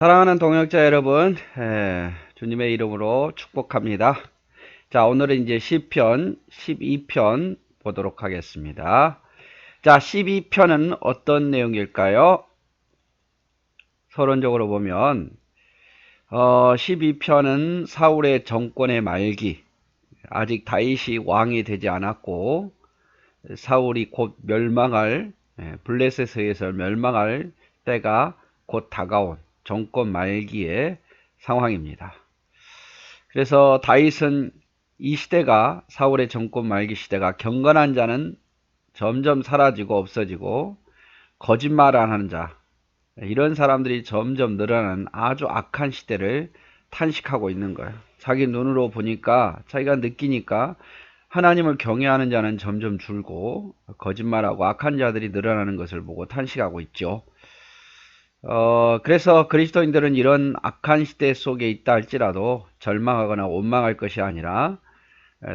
사랑하는 동역자 여러분, 주님의 이름으로 축복합니다. 자, 오늘은 이제 시편 12편 보도록 하겠습니다. 자, 12편은 어떤 내용일까요? 서론적으로 보면 12편은 사울의 정권의 말기, 아직 다윗이 왕이 되지 않았고 사울이 곧 멸망할, 블레셋에 의해서 멸망할 때가 곧 다가온 정권 말기의 상황입니다. 그래서 다윗은 이 시대가, 사울의 정권 말기 시대가, 경건한 자는 점점 사라지고 없어지고 거짓말하는 자, 이런 사람들이 점점 늘어나는 아주 악한 시대를 탄식하고 있는 거예요. 자기 눈으로 보니까, 자기가 느끼니까 하나님을 경외하는 자는 점점 줄고 거짓말하고 악한 자들이 늘어나는 것을 보고 탄식하고 있죠. 그래서 그리스도인들은 이런 악한 시대 속에 있다 할지라도 절망하거나 원망할 것이 아니라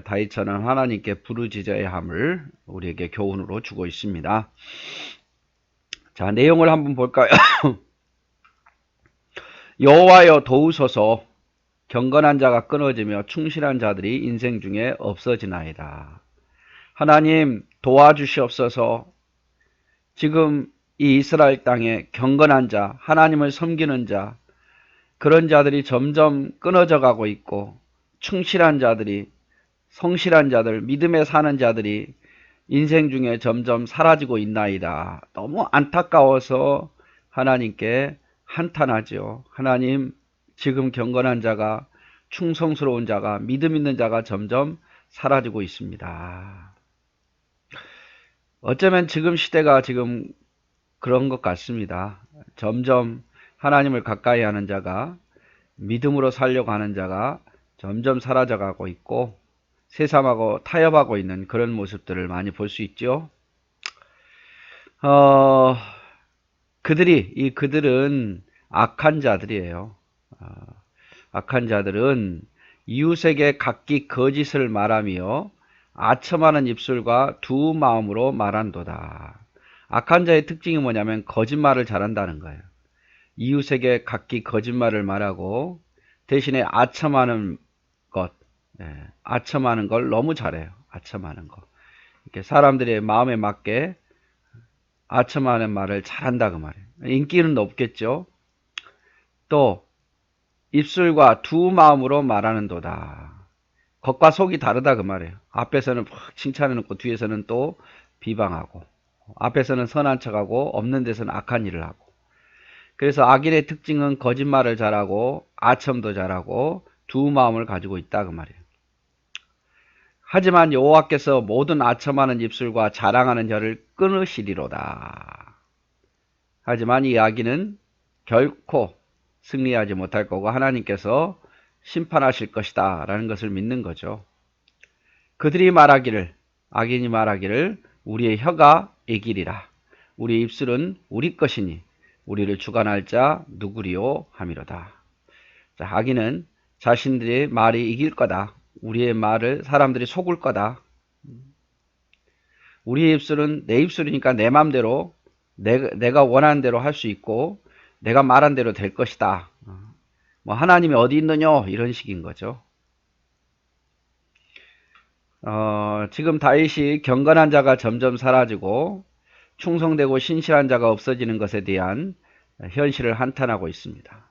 다윗처럼 하나님께 부르짖어야 함을 우리에게 교훈으로 주고 있습니다. 자, 내용을 한번 볼까요? 여호와여 도우소서. 경건한 자가 끊어지며 충실한 자들이 인생 중에 없어지나이다. 하나님 도와주시옵소서. 지금 이 이스라엘 땅에 경건한 자, 하나님을 섬기는 자, 그런 자들이 점점 끊어져 가고 있고, 충실한 자들이, 성실한 자들, 믿음에 사는 자들이 인생 중에 점점 사라지고 있나이다. 너무 안타까워서 하나님께 한탄하죠. 하나님, 지금 경건한 자가, 충성스러운 자가, 믿음 있는 자가 점점 사라지고 있습니다. 어쩌면 지금 시대가 지금 그런 것 같습니다. 점점 하나님을 가까이 하는 자가, 믿음으로 살려고 하는 자가 점점 사라져가고 있고 세상하고 타협하고 있는 그런 모습들을 많이 볼 수 있죠. 그들은 악한 자들이에요. 악한 자들은 이웃에게 각기 거짓을 말하며 아첨하는 입술과 두 마음으로 말한도다. 악한 자의 특징이 뭐냐면 거짓말을 잘한다는 거예요. 이웃에게 각기 거짓말을 말하고 대신에 아첨하는 것, 아첨하는 걸 너무 잘해요. 아첨하는 거. 이렇게 사람들의 마음에 맞게 아첨하는 말을 잘한다 그 말이에요. 인기는 높겠죠. 또 입술과 두 마음으로 말하는도다. 겉과 속이 다르다 그 말이에요. 앞에서는 팍 칭찬해놓고 뒤에서는 또 비방하고, 앞에서는 선한 척하고 없는 데서는 악한 일을 하고. 그래서 악인의 특징은 거짓말을 잘하고 아첨도 잘하고 두 마음을 가지고 있다 그 말이에요. 하지만 여호와께서 모든 아첨하는 입술과 자랑하는 혀를 끊으시리로다. 하지만 이 악인은 결코 승리하지 못할 거고 하나님께서 심판하실 것이다 라는 것을 믿는 거죠. 그들이 말하기를, 악인이 말하기를 우리의 혀가 이기리라. 우리의 입술은 우리 것이니 우리를 주관할 자 누구리요 함이로다. 자, 악인은 자신들의 말이 이길 거다. 우리의 말을 사람들이 속을 거다. 우리의 입술은 내 입술이니까 내 마음대로 내가 원하는 대로 할 수 있고 내가 말한 대로 될 것이다. 뭐 하나님이 어디 있느냐 이런 식인 거죠. 지금 다윗이 경건한 자가 점점 사라지고 충성되고 신실한 자가 없어지는 것에 대한 현실을 한탄하고 있습니다.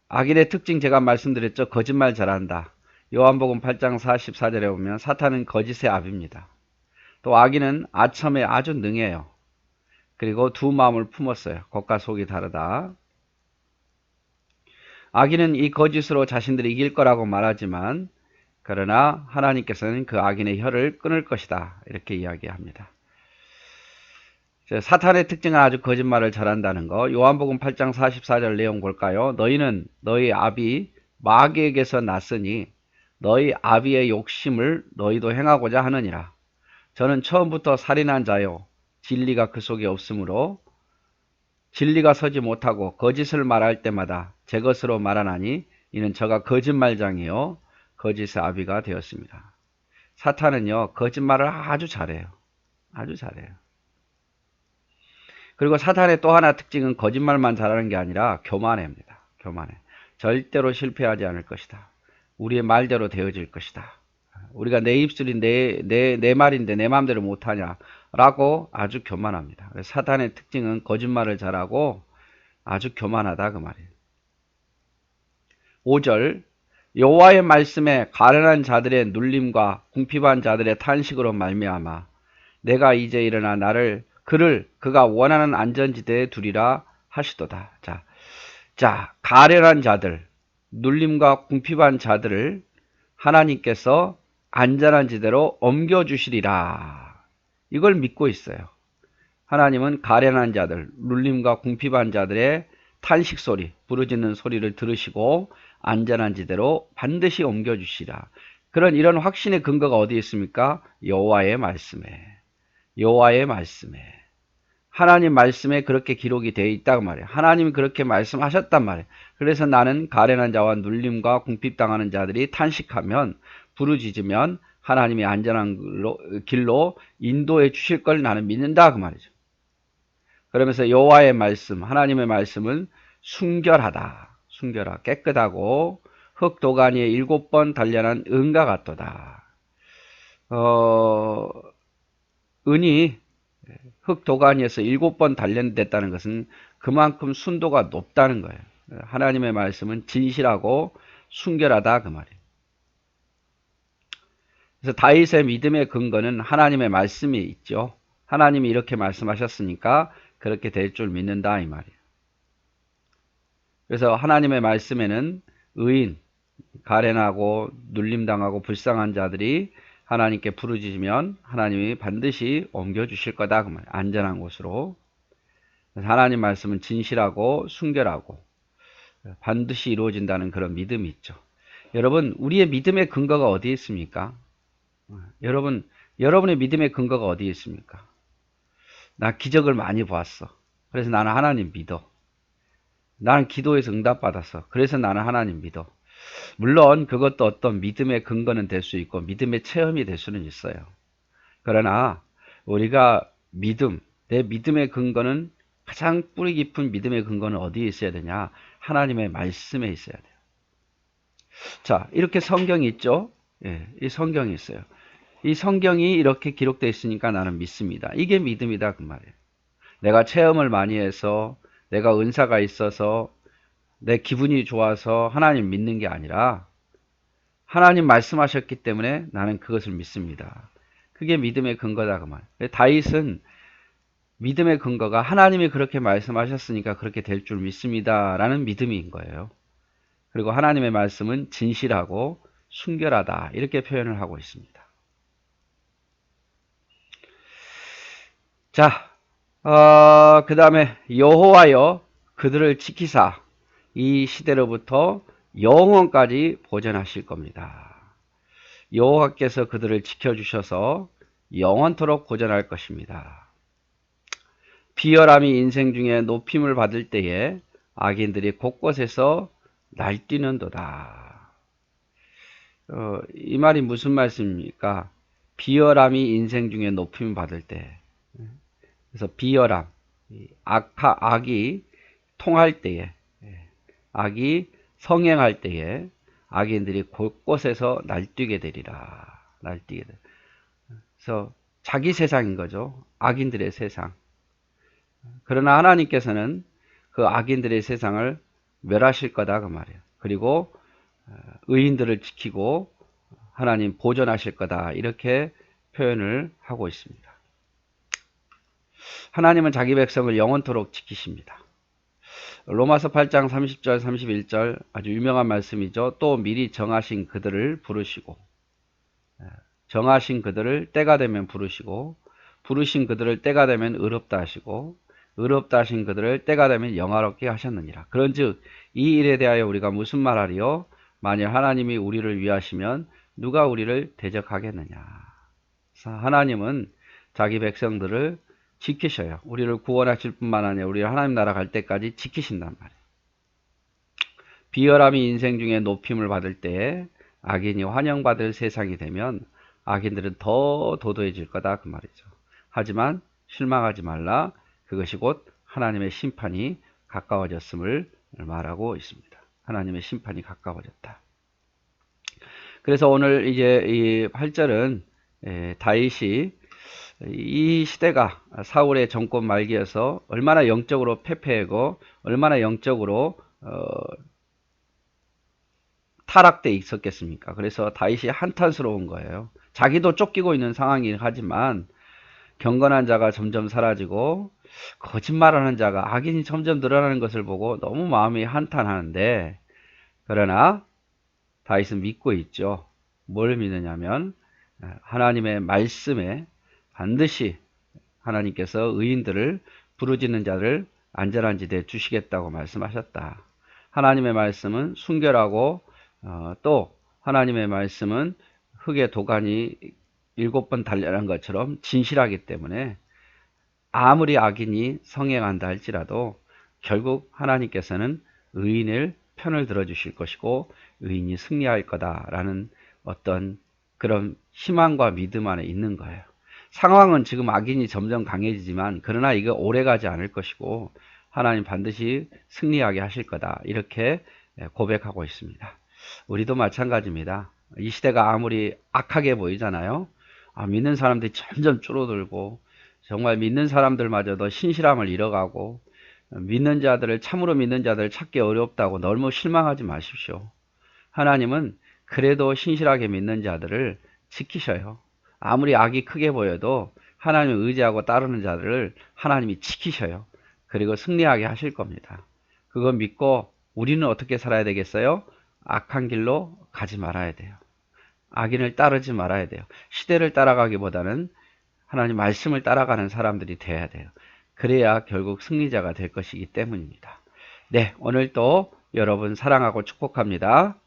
악인의 특징 제가 말씀드렸죠. 거짓말 잘한다. 요한복음 8장 44절에 보면 사탄은 거짓의 아비입니다. 또 악인은 아첨에 아주 능해요. 그리고 두 마음을 품었어요. 겉과 속이 다르다. 악인은 이 거짓으로 자신들이 이길 거라고 말하지만 그러나 하나님께서는 그 악인의 혀를 끊을 것이다. 이렇게 이야기합니다. 사탄의 특징은 아주 거짓말을 잘한다는 거. 요한복음 8장 44절 내용 볼까요? 너희는 너희 아비 마귀에게서 났으니 너희 아비의 욕심을 너희도 행하고자 하느니라. 저는 처음부터 살인한 자요 진리가 그 속에 없으므로 진리가 서지 못하고 거짓을 말할 때마다 제 것으로 말하나니 이는 저가 거짓말장이요 거짓의 아비가 되었습니다. 사탄은요 거짓말을 아주 잘해요. 아주 잘해요. 그리고 사탄의 또 하나 특징은 거짓말만 잘하는 게 아니라 교만해입니다. 교만해. 절대로 실패하지 않을 것이다. 우리의 말대로 되어질 것이다. 우리가 내 입술이 내 말인데 내 마음대로 못하냐 라고 아주 교만합니다. 사탄의 특징은 거짓말을 잘하고 아주 교만하다 그 말이에요. 5절 여호와의 말씀에 가련한 자들의 눌림과 궁핍한 자들의 탄식으로 말미암아 내가 이제 일어나 그를 그가 원하는 안전지대에 두리라 하시도다. 자, 가련한 자들, 눌림과 궁핍한 자들을 하나님께서 안전한 지대로 옮겨주시리라. 이걸 믿고 있어요. 하나님은 가련한 자들, 눌림과 궁핍한 자들의 탄식 소리, 부르짖는 소리를 들으시고 안전한 지대로 반드시 옮겨주시라. 이런 확신의 근거가 어디에 있습니까? 여호와의 말씀에. 여호와의 말씀에. 하나님 말씀에 그렇게 기록이 되어 있다고 말이에요. 하나님이 그렇게 말씀하셨단 말이에요. 그래서 나는 가련한 자와 눌림과 궁핍당하는 자들이 탄식하면 부르짖으면 하나님이 안전한 길로 인도해 주실 걸 나는 믿는다 그 말이죠. 그러면서 여호와의 말씀, 하나님의 말씀은 순결하다. 순결하, 깨끗하고 흙 도가니에 7번 단련한 은과 같도다. 은이 흙 도가니에서 7번 단련됐다는 것은 그만큼 순도가 높다는 거예요. 하나님의 말씀은 진실하고 순결하다 그 말이에요. 그래서 다윗의 믿음의 근거는 하나님의 말씀이 있죠. 하나님이 이렇게 말씀하셨으니까 그렇게 될 줄 믿는다 이 말이에요. 그래서 하나님의 말씀에는 의인, 가련하고 눌림당하고 불쌍한 자들이 하나님께 부르짖으면 하나님이 반드시 옮겨주실 거다 그 말이에요. 안전한 곳으로. 하나님 말씀은 진실하고 순결하고 반드시 이루어진다는 그런 믿음이 있죠. 여러분, 우리의 믿음의 근거가 어디에 있습니까? 여러분의 믿음의 근거가 어디에 있습니까? 나 기적을 많이 보았어. 그래서 나는 하나님 믿어. 나는 기도에서 응답받았어. 그래서 나는 하나님 믿어. 물론 그것도 어떤 믿음의 근거는 될 수 있고 믿음의 체험이 될 수는 있어요. 그러나 우리가 내 믿음의 근거는 가장 뿌리 깊은 믿음의 근거는 어디에 있어야 되냐? 하나님의 말씀에 있어야 돼요. 자, 이렇게 성경이 있죠? 예, 이 성경이 있어요. 이 성경이 이렇게 기록되어 있으니까 나는 믿습니다. 이게 믿음이다 그 말이에요. 내가 체험을 많이 해서 내가 은사가 있어서 내 기분이 좋아서 하나님 믿는 게 아니라 하나님 말씀하셨기 때문에 나는 그것을 믿습니다. 그게 믿음의 근거다 그 말이에요. 다윗은 믿음의 근거가 하나님이 그렇게 말씀하셨으니까 그렇게 될 줄 믿습니다 라는 믿음인 거예요. 그리고 하나님의 말씀은 진실하고 순결하다 이렇게 표현을 하고 있습니다. 자, 그 다음에 여호와여 그들을 지키사 이 시대로부터 영원까지 보존하실 겁니다. 여호와께서 그들을 지켜주셔서 영원토록 보존할 것입니다. 비열함이 인생 중에 높임을 받을 때에 악인들이 곳곳에서 날뛰는도다. 이 말이 무슨 말씀입니까? 비열함이 인생 중에 높임을 받을 때, 그래서 비열함, 악이 통할 때에, 악이 성행할 때에 악인들이 곳곳에서 날뛰게 되리라. 날뛰게 돼. 그래서 자기 세상인 거죠. 악인들의 세상. 그러나 하나님께서는 그 악인들의 세상을 멸하실 거다 그 말이에요. 그리고 의인들을 지키고 하나님 보존하실 거다 이렇게 표현을 하고 있습니다. 하나님은 자기 백성을 영원토록 지키십니다. 로마서 8장 30절 31절 아주 유명한 말씀이죠. 또 미리 정하신 그들을 부르시고 정하신 그들을 때가 되면 부르시고 부르신 그들을 때가 되면 의롭다 하시고 의롭다 하신 그들을 때가 되면 영화롭게 하셨느니라. 그런즉 이 일에 대하여 우리가 무슨 말하리요? 만일 하나님이 우리를 위하시면 누가 우리를 대적하겠느냐. 하나님은 자기 백성들을 지키셔요. 우리를 구원하실 뿐만 아니라 우리를 하나님 나라 갈 때까지 지키신단 말이에요. 비열함이 인생 중에 높임을 받을 때에 악인이 환영받을 세상이 되면 악인들은 더 도도해질 거다 그 말이죠. 하지만 실망하지 말라. 그것이 곧 하나님의 심판이 가까워졌음을 말하고 있습니다. 하나님의 심판이 가까워졌다. 그래서 오늘 이제 이 8절은 다윗이 이 시대가 사울의 정권 말기여서 얼마나 영적으로 패패하고 얼마나 영적으로 타락돼 있었겠습니까? 그래서 다윗이 한탄스러운 거예요. 자기도 쫓기고 있는 상황이긴 하지만 경건한 자가 점점 사라지고 거짓말하는 자가 악인이 점점 늘어나는 것을 보고 너무 마음이 한탄하는데, 그러나 다윗은 믿고 있죠. 뭘 믿느냐면 하나님의 말씀에 반드시 하나님께서 의인들을 부르짖는 자를 안전한 지대에 주시겠다고 말씀하셨다. 하나님의 말씀은 순결하고 또 하나님의 말씀은 흙의 도간이 7번 달려난 것처럼 진실하기 때문에 아무리 악인이 성행한다 할지라도 결국 하나님께서는 의인을 편을 들어주실 것이고 의인이 승리할 거다라는 어떤 그런 희망과 믿음 안에 있는 거예요. 상황은 지금 악인이 점점 강해지지만 그러나 이게 오래가지 않을 것이고 하나님 반드시 승리하게 하실 거다, 이렇게 고백하고 있습니다. 우리도 마찬가지입니다. 이 시대가 아무리 악하게 보이잖아요. 믿는 사람들이 점점 줄어들고 정말 믿는 사람들마저도 신실함을 잃어가고 믿는 자들을, 참으로 믿는 자들을 찾기 어렵다고 너무 실망하지 마십시오. 하나님은 그래도 신실하게 믿는 자들을 지키셔요. 아무리 악이 크게 보여도 하나님을 의지하고 따르는 자들을 하나님이 지키셔요. 그리고 승리하게 하실 겁니다. 그거 믿고 우리는 어떻게 살아야 되겠어요? 악한 길로 가지 말아야 돼요. 악인을 따르지 말아야 돼요. 시대를 따라가기보다는 하나님 말씀을 따라가는 사람들이 돼야 돼요. 그래야 결국 승리자가 될 것이기 때문입니다. 네, 오늘도 여러분 사랑하고 축복합니다.